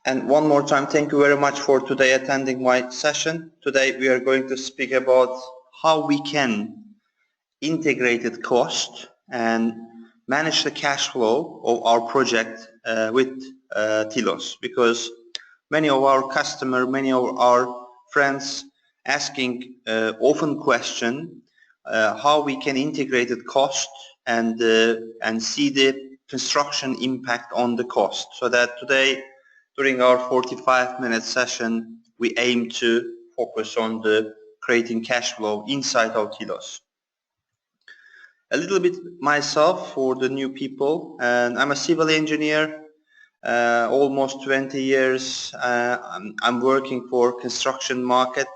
And one more time, thank you very much for today attending my session. Today we are going to speak about how we can integrated cost and manage the cash flow of our project with TILOS, because many of our customers, many of our friends asking often question how we can integrated cost and see the construction impact on the cost. So that today, during our 45-minute session, we aim to focus on the creating cash flow inside our TILOS. A little bit myself for the new people, and I'm a civil engineer, almost 20 years. I'm working for construction market,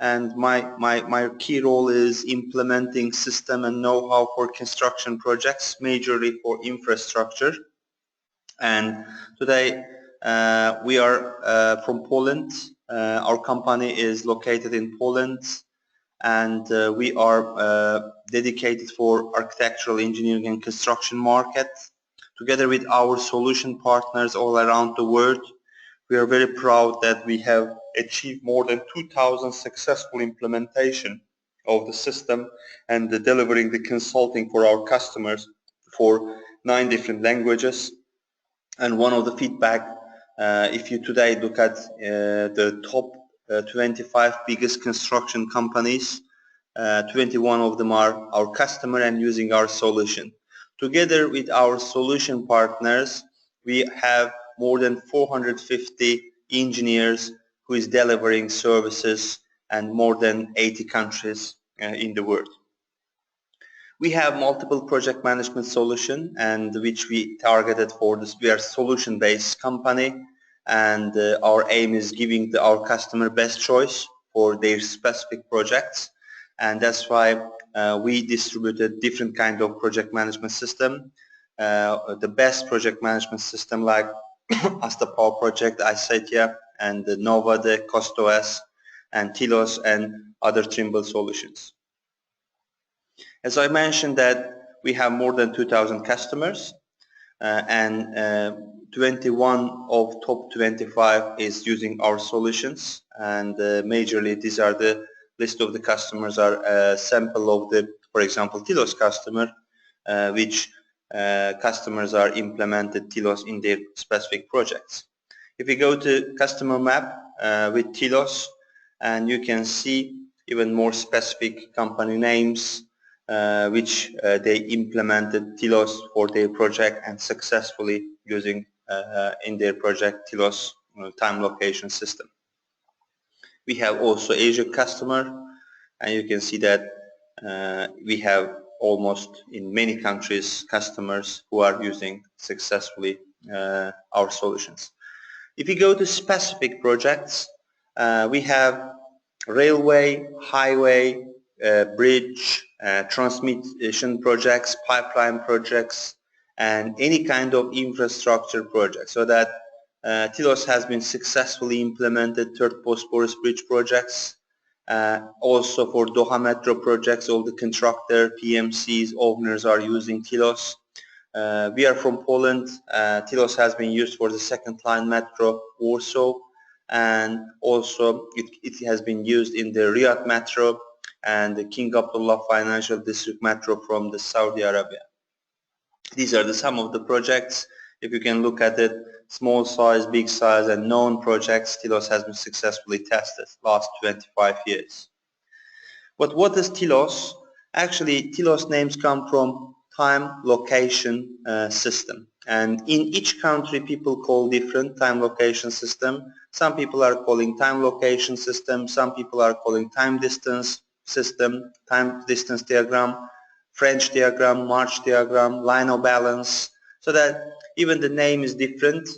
and my key role is implementing system and know-how for construction projects, majorly for infrastructure. And today we are from Poland. Our company is located in Poland, and we are dedicated for architectural engineering and construction market. Together with our solution partners all around the world, we are very proud that we have achieved more than 2,000 successful implementation of the system and delivering the consulting for our customers for 9 different languages. And one of the feedback, if you today look at the top 25 biggest construction companies, 21 of them are our customer and using our solution. Together with our solution partners, we have more than 450 engineers who is delivering services and more than 80 countries in the world. We have multiple project management solution, and which we targeted for this. We are solution-based company, and our aim is giving our customer best choice for their specific projects, and that's why we distributed different kind of project management system. The best project management system like Asta Power Project, iSetia, and Nova, the CostOS, and TILOS, and other Trimble solutions. As I mentioned that we have more than 2,000 customers, and 21 of top 25 is using our solutions, and majorly these are the list of the customers are a sample of the, for example, TILOS customer, which customers are implemented TILOS in their specific projects. If you go to customer map with TILOS, and you can see even more specific company names which they implemented TILOS for their project and successfully using in their project TILOS time location system. We have also Asia customer, and you can see that we have almost in many countries customers who are using successfully our solutions. If you go to specific projects, we have railway, highway, bridge, transmission projects, pipeline projects, and any kind of infrastructure project. So that TILOS has been successfully implemented third Bosporus bridge projects, also for Doha Metro projects. All the contractor, PMCs, owners are using TILOS. We are from Poland. TILOS has been used for the second line metro Warsaw, and also it has been used in the Riyadh Metro and the King Abdullah Financial District Metro from the Saudi Arabia. These are some of the projects. If you can look at it, small size, big size, and known projects, TILOS has been successfully tested last 25 years. But what is TILOS? Actually, TILOS names come from time location system, and in each country people call different time location system. Some people are calling time location system, some people are calling time distance system, time distance diagram, French diagram, March diagram, line of balance, so that even the name is different,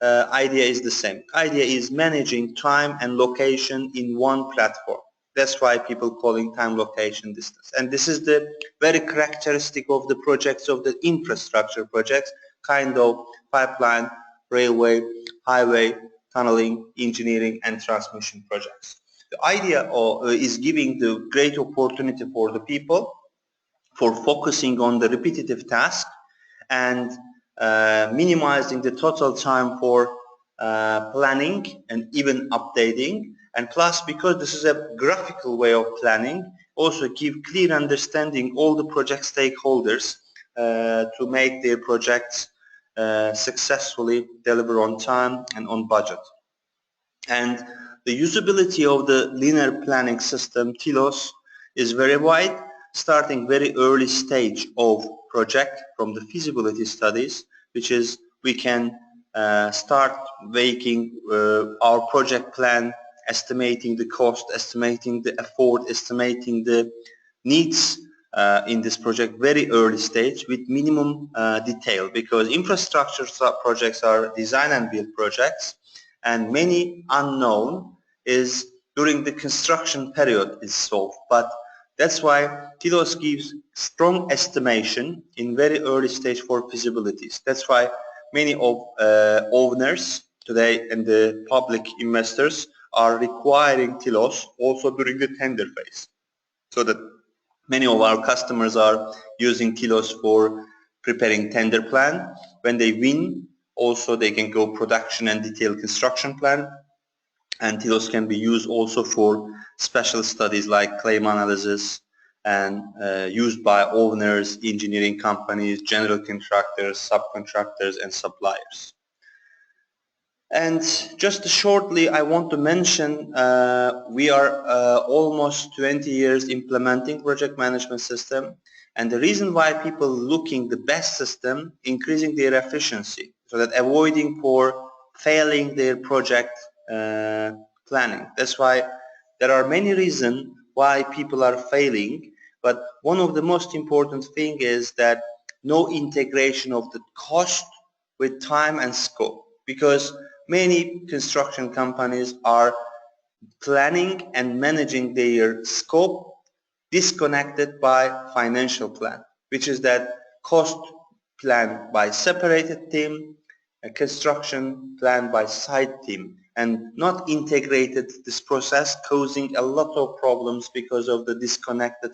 idea is the same. Idea is managing time and location in one platform. That's why people calling time location distance. And this is the very characteristic of the projects, of the infrastructure projects, kind of pipeline, railway, highway, tunneling, engineering, and transmission projects. The idea is giving the great opportunity for the people for focusing on the repetitive task and minimizing the total time for planning and even updating, and plus because this is a graphical way of planning, also give clear understanding all the project stakeholders to make their projects successfully deliver on time and on budget. And the usability of the linear planning system TILOS is very wide, starting very early stage of project from the feasibility studies, which is we can start making our project plan, estimating the cost, estimating the effort, estimating the needs in this project very early stage with minimum detail, because infrastructure projects are design and build projects, and many unknown is during the construction period is solved. But that's why TILOS gives strong estimation in very early stage for feasibilities. That's why many of owners today and the public investors are requiring TILOS also during the tender phase, so that many of our customers are using TILOS for preparing tender plan. When they win, also they can go production and detailed construction plan, and TILOS can be used also for special studies like claim analysis, and used by owners, engineering companies, general contractors, subcontractors and suppliers. And just shortly, I want to mention we are almost 20 years implementing project management system, and the reason why people looking the best system, increasing their efficiency, so that avoiding for failing their project planning. That's why there are many reasons why people are failing, but one of the most important thing is that no integration of the cost with time and scope, because many construction companies are planning and managing their scope disconnected by financial plan, which is that cost plan by separated team, a construction plan by side team, and not integrated this process, causing a lot of problems because of the disconnected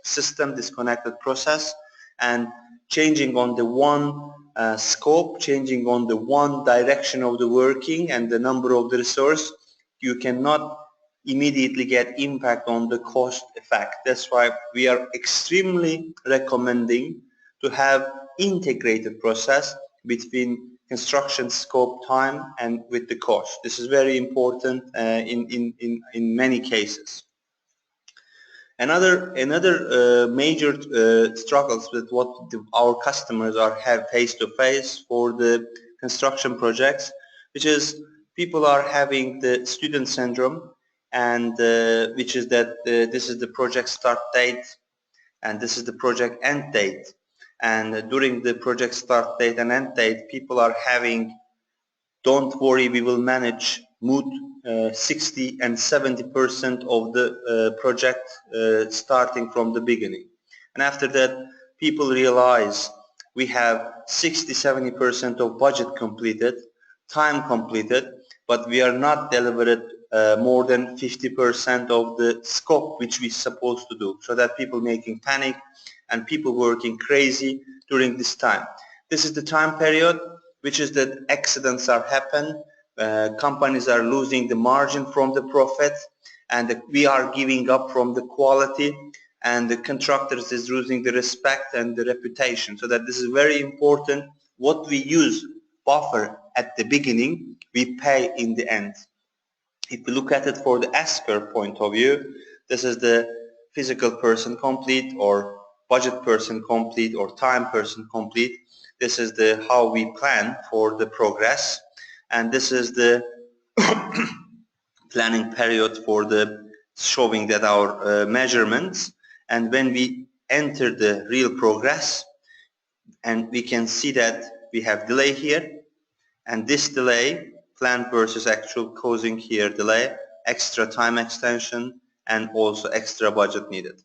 system, disconnected process, and changing on the one scope, changing on the one direction of the working and the number of the resource, you cannot immediately get impact on the cost effect. That's why we are extremely recommending to have integrated process between construction scope, time, and with the cost. This is very important in many cases. Another major struggles with what our customers are have face to face for the construction projects, which is people are having the student syndrome, and which is that this is the project start date and this is the project end date, and during the project start date and end date people are having, don't worry, we will manage mood 60 and 70% of the project starting from the beginning. And after that people realize we have 60-70% of budget completed, time completed, but we are not delivered more than 50% of the scope which we supposed to do, so that people making panic and people working crazy during this time. This is the time period which is that accidents are happen, companies are losing the margin from the profit, and we are giving up from the quality, and the contractors is losing the respect and the reputation. So that this is very important. What we use buffer at the beginning, we pay in the end. If we look at it for the asker point of view, this is the physical person complete, or budget person complete, or time person complete. This is the how we plan for the progress, and this is the planning period for the showing that our measurements. And when we enter the real progress, and we can see that we have delay here, and this delay, planned versus actual, causing here delay, extra time extension, and also extra budget needed.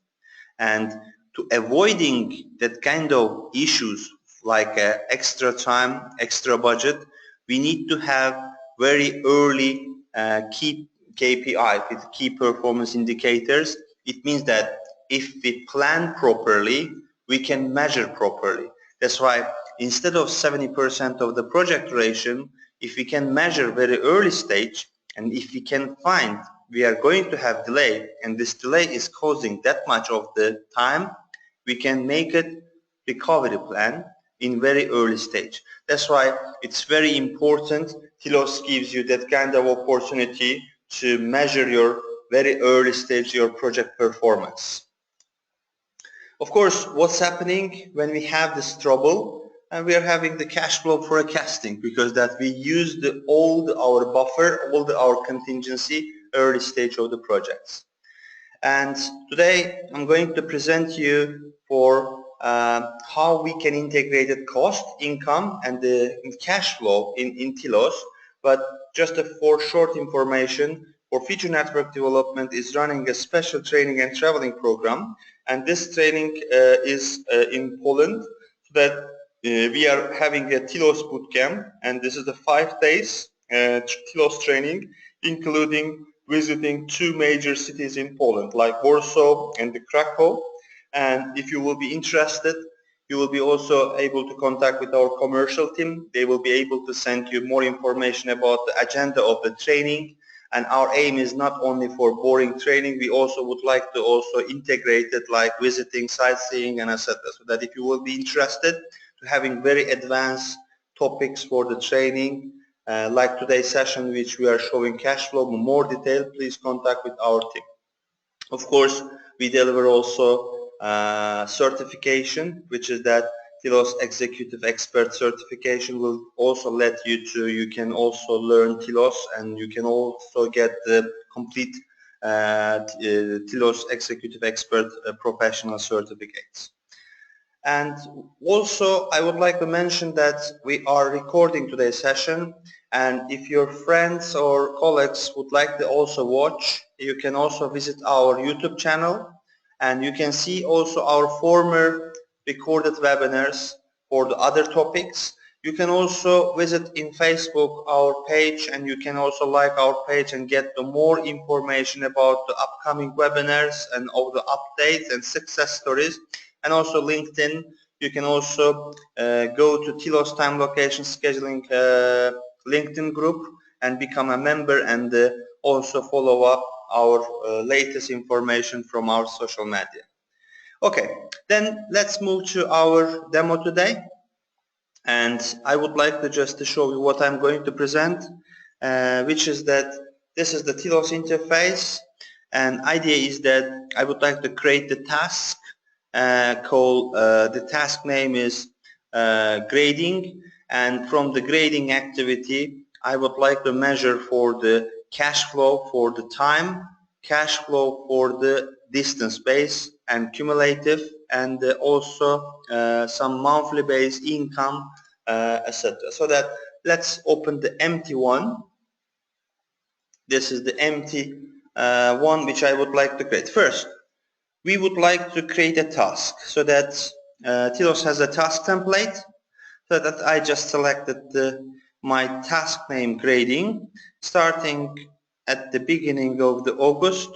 And to avoiding that kind of issues like extra time, extra budget, we need to have very early key KPI with key performance indicators. It means that if we plan properly, we can measure properly. That's why instead of 70% of the project duration, if we can measure very early stage, and if we can find we are going to have delay, and this delay is causing that much of the time, we can make a recovery plan in very early stage. That's why it's very important. TILOS gives you that kind of opportunity to measure your very early stage, your project performance. Of course, what's happening when we have this trouble, and we are having the cash flow forecasting, because that we use all our buffer, all our contingency early stage of the projects. And today I'm going to present you for how we can integrate the cost, income, and the cash flow in TILOS. But just for short information, for Future Network Development is running a special training and traveling program, and this training is in Poland, so that we are having a TILOS bootcamp, and this is the 5 days TILOS training, including visiting 2 major cities in Poland, like Warsaw and Krakow. And if you will be interested, you will be also able to contact with our commercial team. They will be able to send you more information about the agenda of the training. And our aim is not only for boring training, we also would like to also integrate it like visiting, sightseeing, and etc. So that if you will be interested to having very advanced topics for the training, like today's session, which we are showing cash flow in more detail, please contact with our team. Of course, we deliver also certification, which is that TILOS Executive Expert certification will also let you can also learn TILOS, and you can also get the complete TILOS Executive Expert professional certificates. And also I would like to mention that we are recording today's session, and if your friends or colleagues would like to also watch, you can also visit our YouTube channel, and you can see also our former recorded webinars for the other topics. You can also visit in Facebook our page, and you can also like our page and get the more information about the upcoming webinars and all the updates and success stories. And also LinkedIn, you can also go to TILOS Time Location Scheduling LinkedIn group and become a member, and also follow up our latest information from our social media. Okay, then let's move to our demo today. And I would like to just show you what I'm going to present, which is that this is the TILOS interface, and idea is that I would like to create the task. The task name is grading, and from the grading activity I would like to measure for the cash flow for the time, cash flow for the distance base and cumulative, and also some monthly based income, etc. So that let's open the empty one. This is the empty one which I would like to create. First, we would like to create a task, so that TILOS has a task template, so that I just selected my task name grading, starting at the beginning of the August,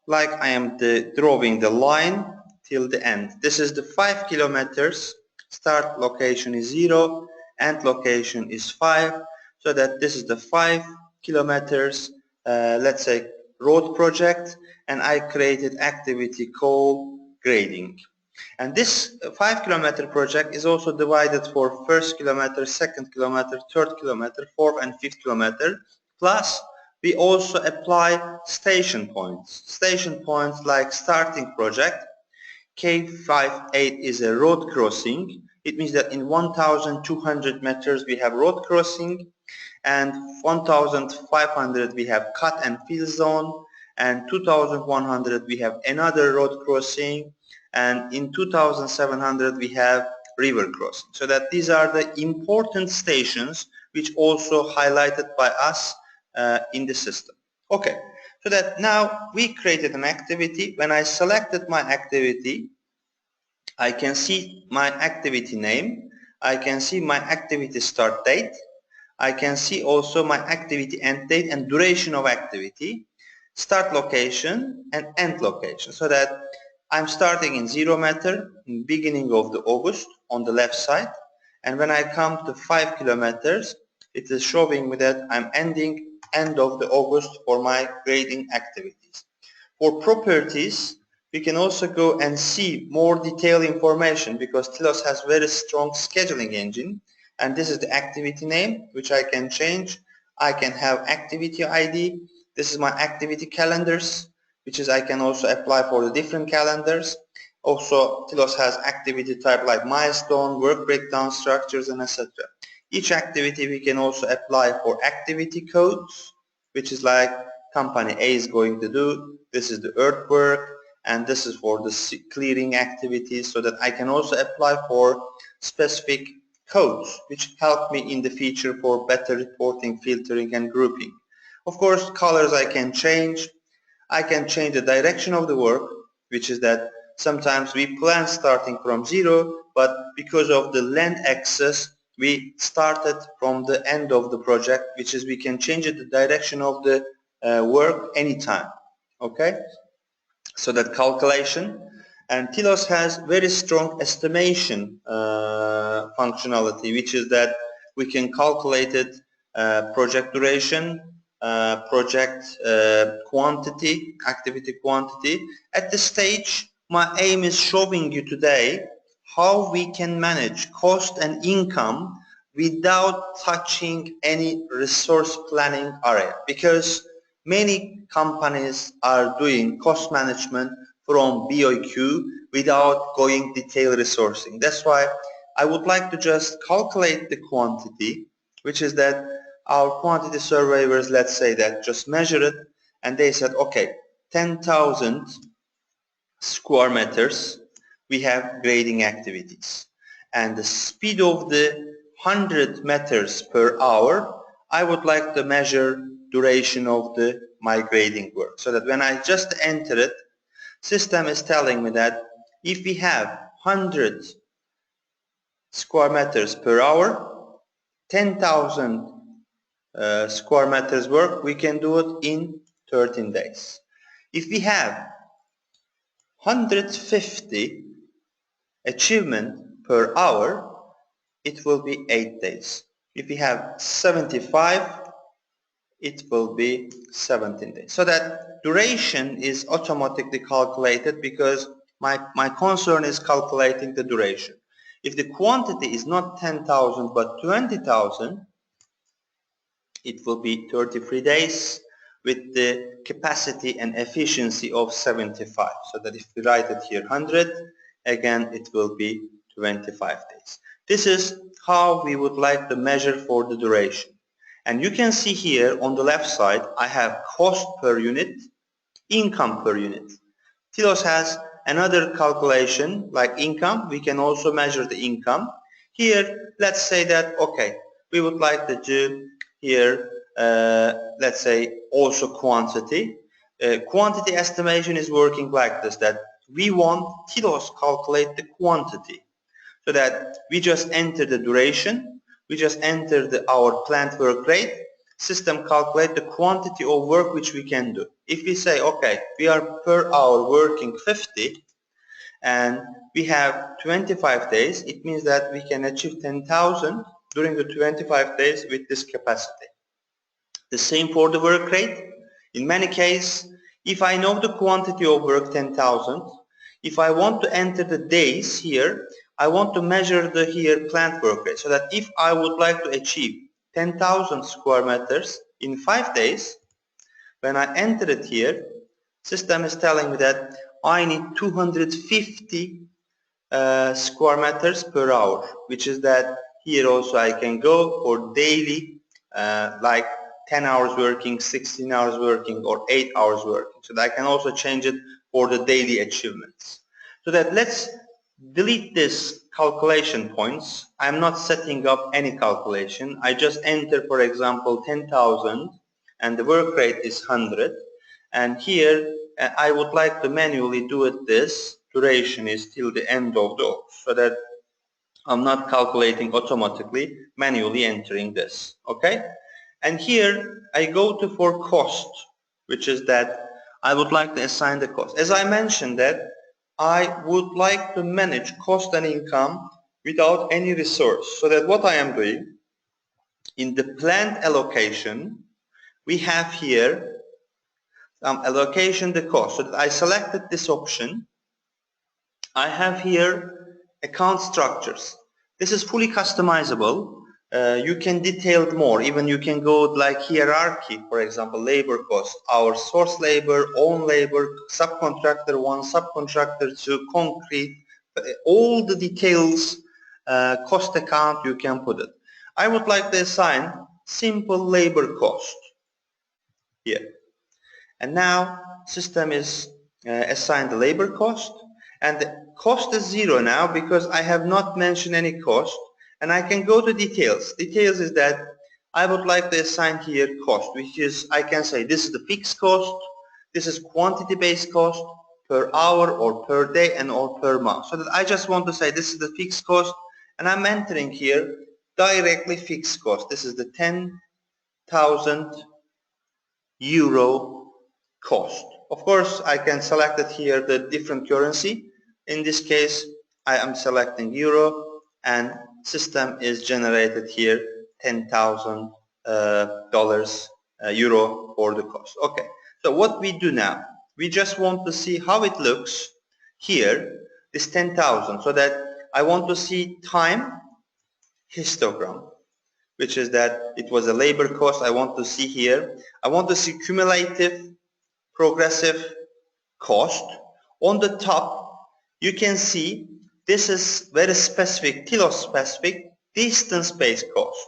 like I am drawing the line till the end. This is the 5 kilometers, start location is 0, end location is 5, so that this is the 5 kilometers, let's say road project, and I created activity called grading. And this 5 kilometer project is also divided for first kilometer, second kilometer, third kilometer, fourth and fifth kilometer, plus we also apply station points. Station points like starting project, K58 is a road crossing. It means that in 1,200 meters we have road crossing, and 1,500 we have cut and fill zone, and 2,100 we have another road crossing, and in 2,700 we have river crossing. So that these are the important stations which also highlighted by us in the system. Okay, so that now we created an activity. When I selected my activity, I can see my activity name, I can see my activity start date, I can see also my activity end date and duration of activity, start location and end location, so that I'm starting in 0 meter in beginning of the August on the left side, and when I come to 5 kilometers, it is showing me that I'm ending end of the August for my grading activities. For properties, we can also go and see more detailed information because Tilos has very strong scheduling engine, and this is the activity name which I can change. I can have activity ID. This is my activity calendars, which is I can also apply for the different calendars. Also, Tilos has activity type like milestone, work breakdown structures, and etc. Each activity we can also apply for activity codes, which is like company A is going to do. This is the earthwork, and this is for the clearing activities, so that I can also apply for specific codes which help me in the future for better reporting, filtering, and grouping. Of course, colors I can change. I can change the direction of the work, which is that sometimes we plan starting from 0, but because of the land access, we started from the end of the project, which is we can change the direction of the work anytime. Okay, so that calculation. And Tilos has very strong estimation functionality, which is that we can calculate it project duration, project quantity, activity quantity. At this stage, my aim is showing you today how we can manage cost and income without touching any resource planning area, because many companies are doing cost management from BOQ without going detailed resourcing. That's why I would like to just calculate the quantity, which is that our quantity surveyors, let's say that, just measure it, and they said, okay, 10,000 square meters, we have grading activities. And the speed of the 100 meters per hour, I would like to measure duration of my grading work, so that when I just enter it, system is telling me that if we have 100 square meters per hour, 10,000 square meters work, we can do it in 13 days. If we have 150 achievement per hour, it will be 8 days. If we have 75, it will be 17 days. So that duration is automatically calculated because my concern is calculating the duration. If the quantity is not 10,000 but 20,000, it will be 33 days with the capacity and efficiency of 75. So that if we write it here 100, again it will be 25 days. This is how we would like to measure for the duration. And you can see here on the left side, I have cost per unit, income per unit. Tilos has another calculation like income. We can also measure the income. Here, let's say that, okay, we would like to do here, let's say also quantity. Quantity estimation is working like this, that we want Tilos calculate the quantity, so that we just enter the duration, we just enter our plant work rate, system calculate the quantity of work which we can do. If we say, okay, we are per hour working 50 and we have 25 days, it means that we can achieve 10,000 during the 25 days with this capacity. The same for the work rate. In many cases, if I know the quantity of work 10,000, if I want to enter the days here, I want to measure the here plant work rate, so that if I would like to achieve 10,000 square meters in 5 days, when I enter it here, system is telling me that I need 250 square meters per hour, which is that here also I can go for daily like 10 hours working, 16 hours working, or 8 hours working. So that I can also change it for the daily achievements. So that let's delete this calculation points. I'm not setting up any calculation. I just enter, for example, 10,000 and the work rate is 100. And here I would like to manually do it this. Duration is till the end of the August, so that I'm not calculating automatically, manually entering this. Okay? And here I go to for cost, which is that I would like to assign the cost. As I mentioned that I would like to manage cost and income without any resource. So that what I am doing, in the planned allocation, we have here allocation the cost. So that I selected this option. I have here account structures. This is fully customizable. You can detail more. Even you can go like hierarchy, for example, labor cost, our source labor, own labor, subcontractor 1, subcontractor 2, concrete, all the details, cost account, you can put it. I would like to assign simple labor cost here. And now system is assigned the labor cost, and the cost is 0 now because I have not mentioned any cost, and I can go to details. Details is that I would like to assign here cost, which is, I can say this is the fixed cost, this is quantity based cost per hour or per day and or per month. So that I just want to say this is the fixed cost, and I'm entering here directly fixed cost. This is the 10,000 euro cost. Of course, I can select it here the different currency. In this case, I am selecting euro, and system is generated here $10,000 euro for the cost. Okay, so what we do now, we just want to see how it looks here, this 10,000, so that I want to see time histogram, which is that it was a labor cost. I want to see here, I want to see cumulative progressive cost. On the top you can see this is very specific, TILOS specific distance based cost,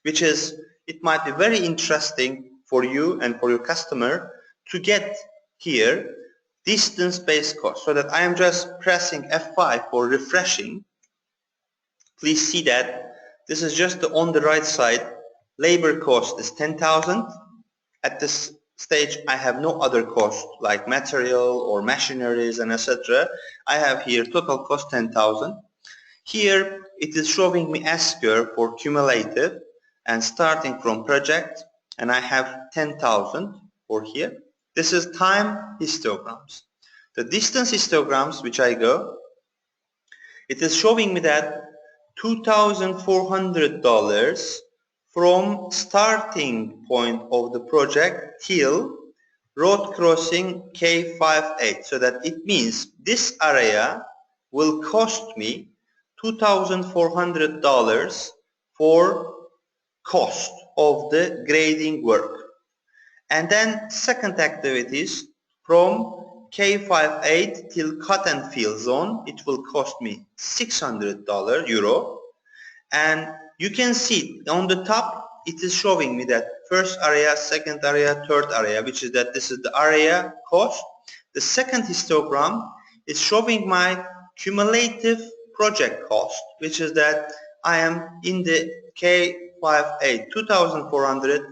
which is, it might be very interesting for you and for your customer to get here distance based cost. So that I am just pressing F5 for refreshing. Please see that this is just on the right side. Labor cost is 10,000. At this stage I have no other cost like material or machineries and etc. I have here total cost 10,000. Here it is showing me S-curve for cumulative and starting from project, and I have 10,000 for here. This is time histograms. The distance histograms which I go, it is showing me that $2,400 from starting point of the project till road crossing K58. So that it means this area will cost me $2,400 for cost of the grading work. And then second activities from K58 till cut and fill zone, it will cost me $600 euro. And you can see on the top it is showing me that first area, second area, third area, which is that this is the area cost. The second histogram is showing my cumulative project cost, which is that I am in the K58 2,400,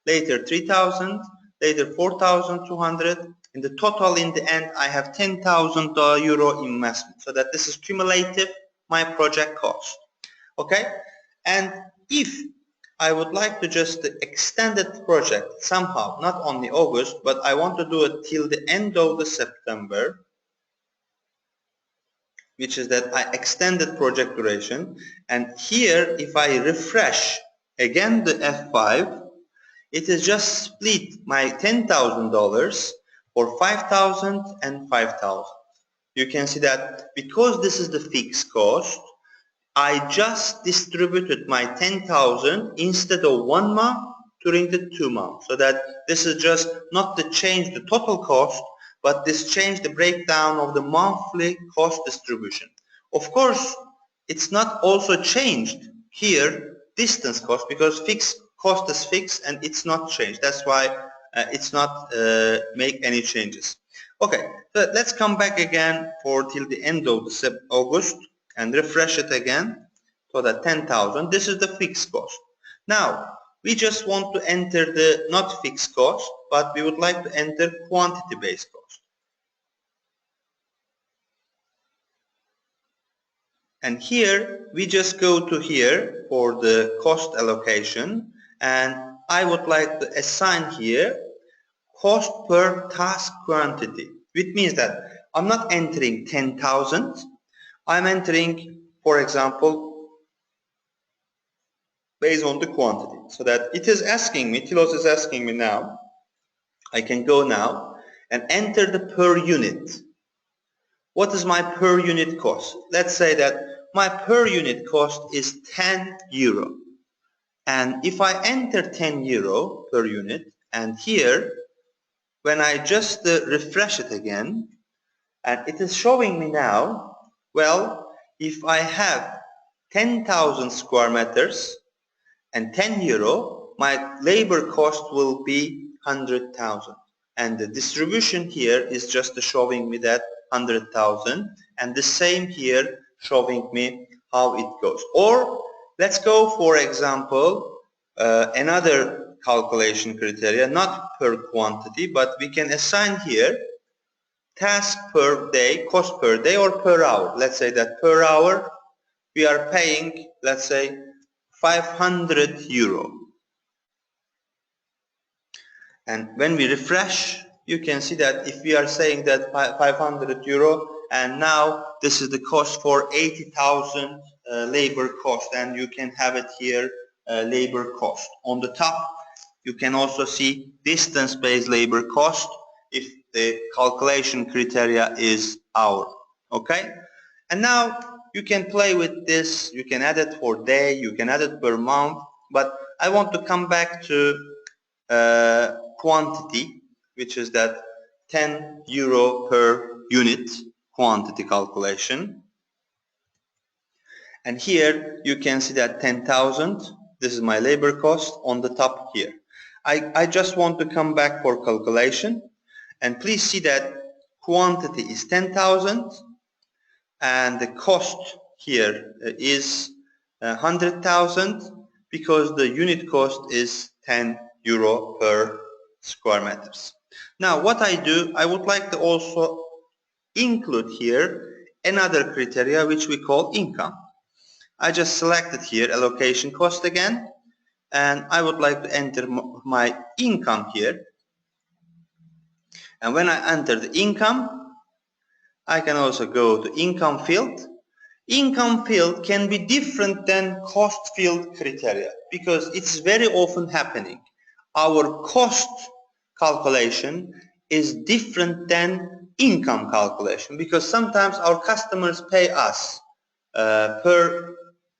later 3,000, later 4,200. In the total, in the end, I have 10,000 euro investment. So that this is cumulative my project cost. Okay, and if I would like to just extend the project somehow, not only August, but I want to do it till the end of the September, which is that I extended project duration. And here, if I refresh again the F5, it is just split my $10,000 for 5,000 and 5,000. You can see that because this is the fixed cost, I just distributed my 10,000 instead of 1 month during the 2 months. So that this is just not to change the total cost, but this change the breakdown of the monthly cost distribution. Of course, it's not also changed here distance cost, because fixed cost is fixed and it's not changed. That's why it's not make any changes. Okay, so let's come back again for till the end of the August and refresh it again. So that 10,000, this is the fixed cost. Now we just want to enter the not fixed cost, but we would like to enter quantity based cost. And here we just go to here for the cost allocation, and I would like to assign here cost per task quantity, which means that I'm not entering 10,000, I'm entering, for example, based on the quantity. So that it is asking me, Tilos is asking me now, I can go now and enter the per unit. What is my per unit cost? Let's say that my per unit cost is 10 euro. And if I enter 10 euro per unit, and here, when I just refresh it again, and it is showing me now, well, if I have 10,000 square meters and 10 euro, my labor cost will be 100,000. And the distribution here is just showing me that 100,000, and the same here showing me how it goes. Or let's go, for example, another calculation criteria, not per quantity, but we can assign here task per day, cost per day, or per hour. Let's say that per hour we are paying, let's say, 500 euro. And when we refresh, you can see that if we are saying that 500 euro, and now this is the cost for 80,000 labor cost, and you can have it here, labor cost. On the top, you can also see distance-based labor cost if the calculation criteria is hour. Okay? And now you can play with this. You can add it for day, you can add it per month, but I want to come back to quantity, which is that 10 euro per unit quantity calculation. And here you can see that 10,000, this is my labor cost on the top here. I just want to come back for calculation, and please see that quantity is 10,000 and the cost here is 100,000 because the unit cost is 10 euro per square meters. Now what I do, I would like to also include here another criteria which we call income. I just selected here allocation cost again, and I would like to enter my income here. And when I enter the income, I can also go to income field. Income field can be different than cost field criteria because it's very often happening. Our cost calculation is different than income calculation because sometimes our customers pay us per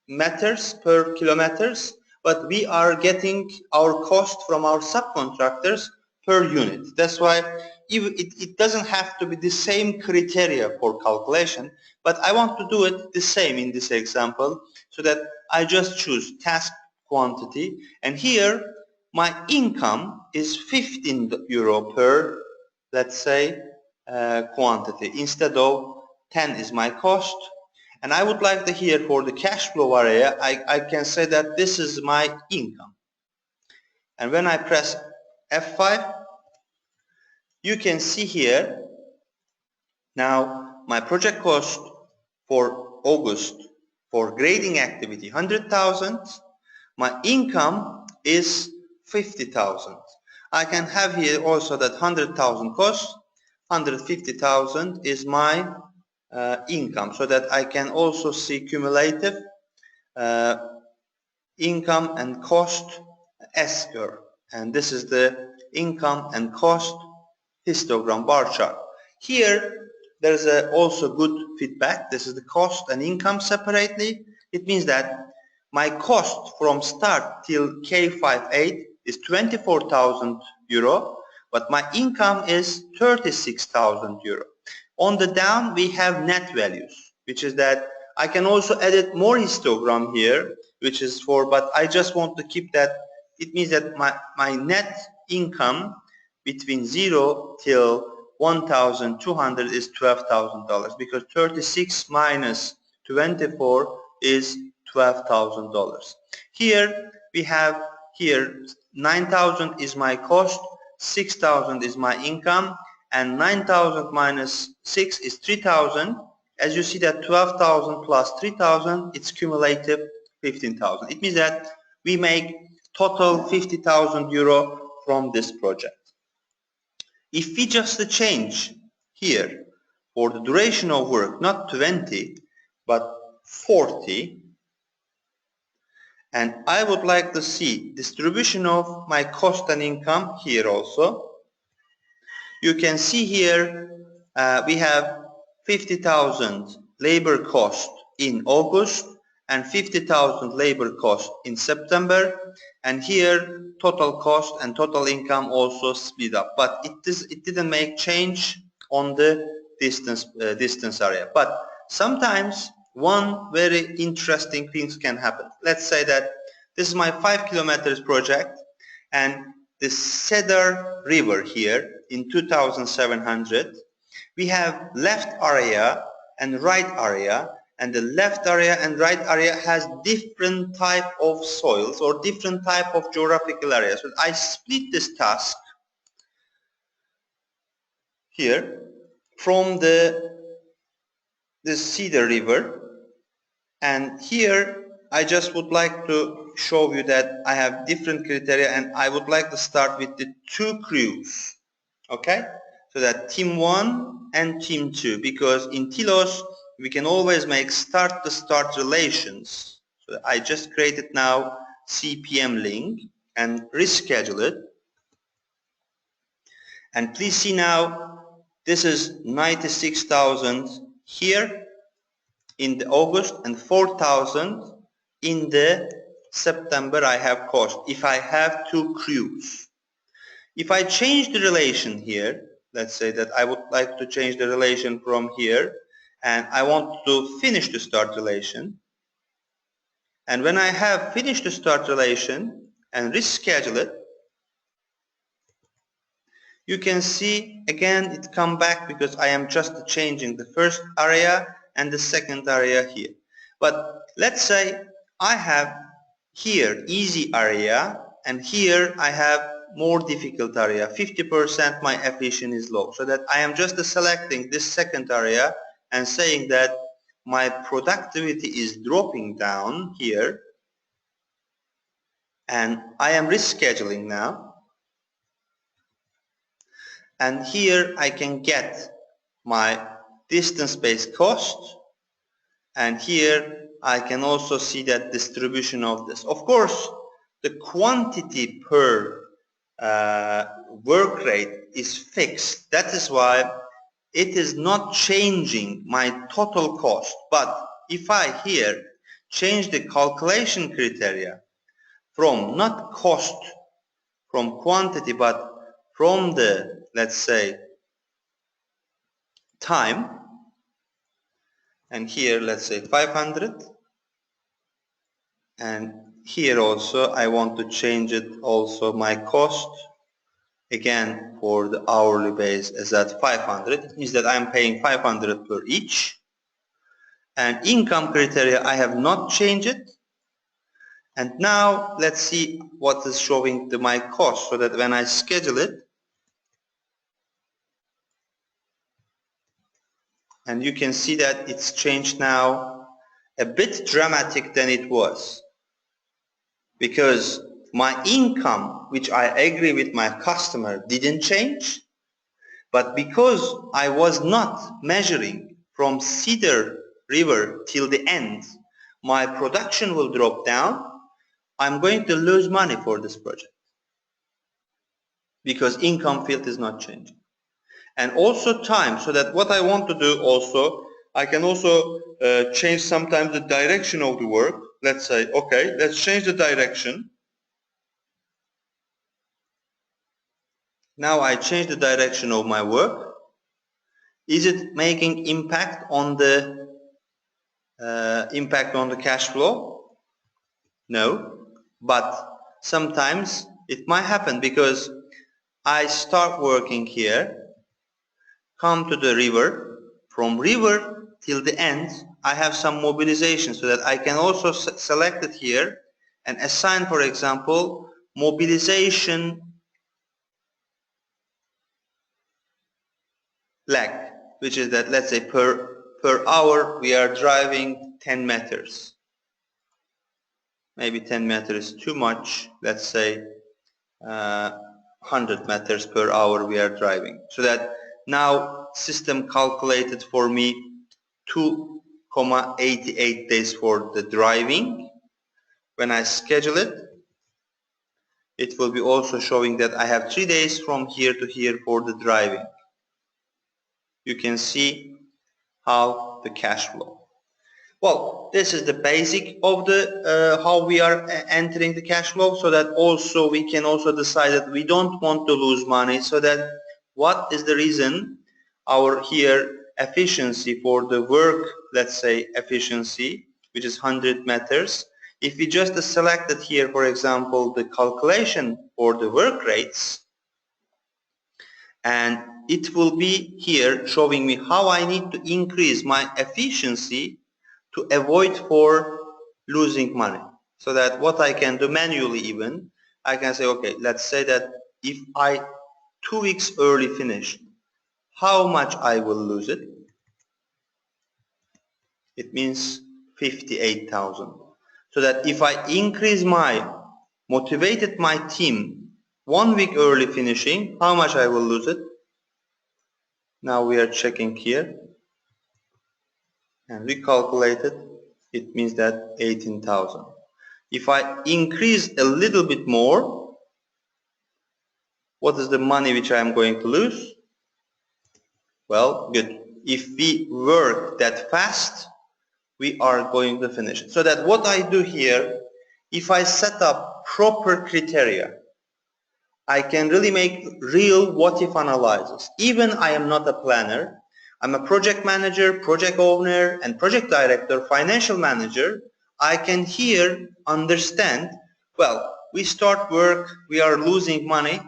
meters, per kilometers, but we are getting our cost from our subcontractors per unit. That's why it doesn't have to be the same criteria for calculation, but I want to do it the same in this example so that I just choose task quantity, and here my income is 15 euro per, let's say, quantity instead of 10 is my cost. And I would like to here for the cash flow area, I can say that this is my income. And when I press F5, you can see here, now my project cost for August for grading activity 100,000, my income is 50,000. I can have here also that 100,000 cost, 150,000 is my income, so that I can also see cumulative income and cost S-curve, and this is the income and cost histogram bar chart. Here there is also good feedback. This is the cost and income separately. It means that my cost from start till K58 is 24,000 euro, but my income is 36,000 euro. On the down we have net values, which is that I can also edit more histogram here, which is for, but I just want to keep that. It means that my net income between 0 till 1,200 is $12,000 because 36 minus 24 is $12,000. Here we have here 9,000 is my cost, 6,000 is my income, and 9,000 minus 6 is 3,000. As you see that 12,000 plus 3,000, it's cumulative 15,000. It means that we make total 50,000 euro from this project. If we just change here for the duration of work, not 20, but 40, And I would like to see distribution of my cost and income here also. You can see here we have 50,000 labor cost in August and 50,000 labor cost in September, and here total cost and total income also split up, but it didn't make change on the distance area. But sometimes one very interesting things can happen. Let's say that this is my 5 kilometers project, and the Cedar River here in 2700, we have left area and right area, and the left area and right area has different type of soils or different type of geographical areas. So I split this task here from this Cedar River, and here I just would like to show you that I have different criteria, and I would like to start with the 2 crews. Okay, so that team 1 and team 2, because in Tilos we can always make start to start relations. So I just created now CPM link and reschedule it, and please see now this is 96,000 here in the August and 4,000 in the September I have cost if I have 2 crews. If I change the relation here, let's say that I would like to change the relation from here, and I want to finish the start relation, and when I have finished the start relation and reschedule it, you can see again it come back because I am just changing the first area and the second area here. But let's say I have here easy area and here I have more difficult area, 50% my efficiency is low, so that I am just selecting this second area and saying that my productivity is dropping down here, and I am rescheduling now, and here I can get my distance-based cost, and here I can also see that distribution of this. Of course, the quantity per work rate is fixed. That is why it is not changing my total cost. But if I here change the calculation criteria from not cost from quantity but from the, let's say, time, and here let's say 500, and here also I want to change it also my cost again for the hourly base is at 500. It means that I'm paying 500 per each, and income criteria I have not changed it. And now let's see what is showing my cost, so that when I schedule it, and you can see that it's changed now a bit dramatic than it was, because my income, which I agree with my customer, didn't change, but because I was not measuring from Cedar River till the end, my production will drop down. I'm going to lose money for this project because income field is not changing. And also time, so that what I want to do also, I can also change sometimes the direction of the work. Let's say, okay, let's change the direction. Now I change the direction of my work. Is it making impact on the cash flow? No, but sometimes it might happen because I start working here, come to the river, from river till the end I have some mobilization, so that I can also select it here and assign, for example, mobilization lag, which is that, let's say, per hour we are driving 10 meters. Maybe 10 meters is too much. Let's say 100 meters per hour we are driving. So that now system calculated for me 2,88 days for the driving. when I schedule it, it will be also showing that I have 3 days from here to here for the driving. You can see how the cash flow. Well, this is the basic of the how we are entering the cash flow, so that also we can also decide that we don't want to lose money, so that what is the reason our here efficiency for the work, let's say efficiency, which is 100 meters. If we just selected here, for example, the calculation for the work rates, and it will be here showing me how I need to increase my efficiency to avoid for losing money. So that what I can do manually, even I can say, okay, let's say that if I 2 weeks early finish, how much I will lose it? It means 58,000. So that if I increase motivated my team 1 week early finishing, how much I will lose it? Now we are checking here, and we calculated, it means that 18,000. If I increase a little bit more, what is the money which I am going to lose? Well, good. If we work that fast, we are going to finish it. So that what I do here, if I set up proper criteria, I can really make real what-if analysis. Even I am not a planner, I'm a project manager, project owner, and project director, financial manager. I can here understand, well, we start work, we are losing money,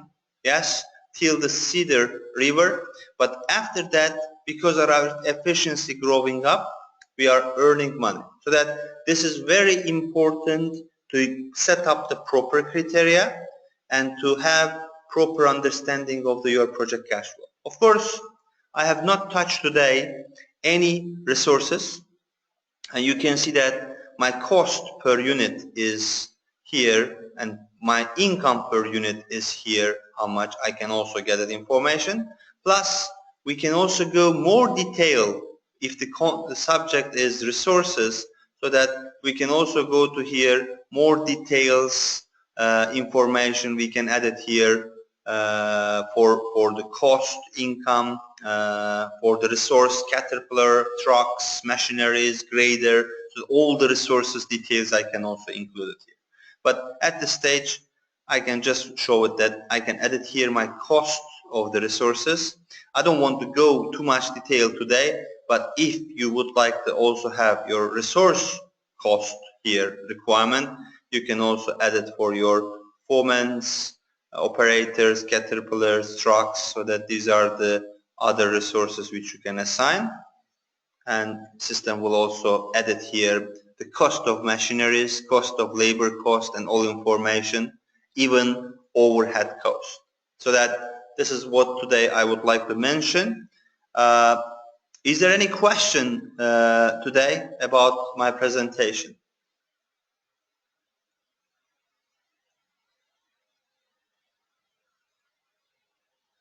yes, till the Cedar River, but after that, because of our efficiency growing up, we are earning money. So that this is very important to set up the proper criteria and to have proper understanding of your project cash flow. Of course, I have not touched today any resources, and you can see that my cost per unit is here and my income per unit is here, how much I can also get that information. Plus, we can also go more detail if the subject is resources, so that we can also go to here more details, information we can add it here for the cost, income, for the resource, caterpillar, trucks, machineries, grader, so all the resources details I can also include it here. But at this stage, I can just show it that I can edit here my cost of the resources. I don't want to go too much detail today, but if you would like to also have your resource cost here requirement, you can also add it for your foremans, operators, caterpillars, trucks, so that these are the other resources which you can assign. And system will also edit here the cost of machineries, cost of labor cost, and all information, even overhead cost. So that this is what today I would like to mention. Is there any question today about my presentation?